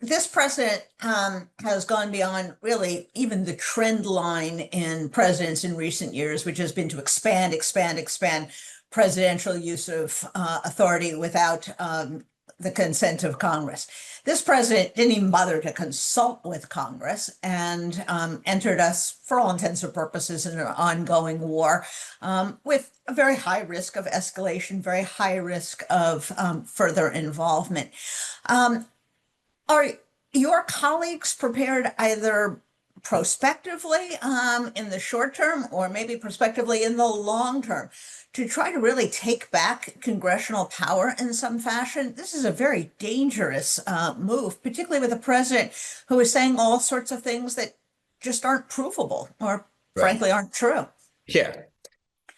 this president has gone beyond really even the trend line in presidents in recent years, which has been to expand presidential use of authority without the consent of Congress. This president didn't even bother to consult with Congress and entered us, for all intents and purposes, in an ongoing war with a very high risk of escalation, very high risk of further involvement. Are your colleagues prepared either prospectively in the short term or maybe prospectively in the long term to try to really take back congressional power in some fashion? This is a very dangerous move, particularly with a president who is saying all sorts of things that just aren't provable or Right. frankly aren't true. Yeah.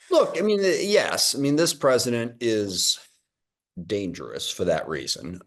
Look, I mean, yes, I mean, this president is dangerous for that reason.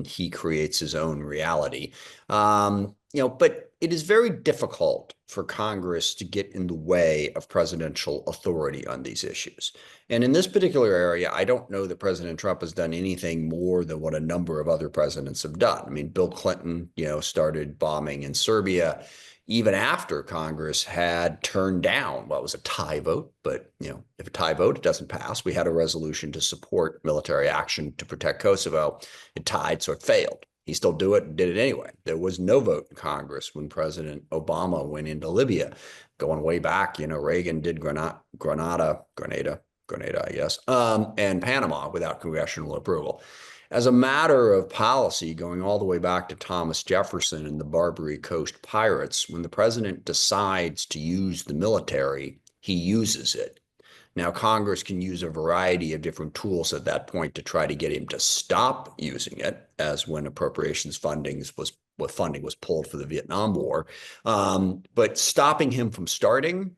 He creates his own reality. But it is very difficult for Congress to get in the way of presidential authority on these issues. And in this particular area, I don't know that President Trump has done anything more than what a number of other presidents have done. I mean, Bill Clinton, started bombing in Serbia even after Congress had turned down what was a tie vote. But, if a tie vote, it doesn't pass. We had a resolution to support military action to protect Kosovo. It tied, so it failed. He still did it anyway. There was no vote in Congress when President Obama went into Libya. Going way back, Reagan did Grenada, I guess, and Panama without congressional approval. As a matter of policy, going all the way back to Thomas Jefferson and the Barbary Coast pirates, when the president decides to use the military, he uses it. Now, Congress can use a variety of different tools at that point to try to get him to stop using it, as when appropriations funding was pulled for the Vietnam War. But stopping him from starting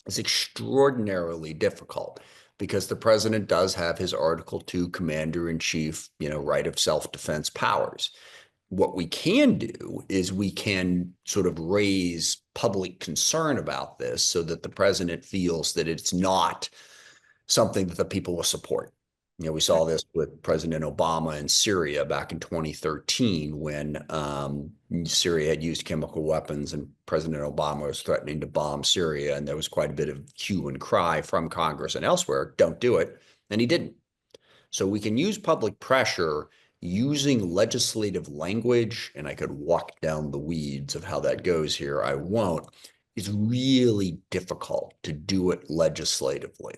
is extraordinarily difficult, because the president does have his Article 2 commander-in-chief, right of self-defense powers. What we can do is we can sort of raise public concern about this so that the president feels that it's not something that the people will support. We saw this with President Obama in Syria back in 2013 when Syria had used chemical weapons and President Obama was threatening to bomb Syria. And there was quite a bit of hue and cry from Congress and elsewhere, don't do it. And he didn't. So we can use public pressure using legislative language, and I could walk down the weeds of how that goes here. I won't. It's really difficult to do it legislatively.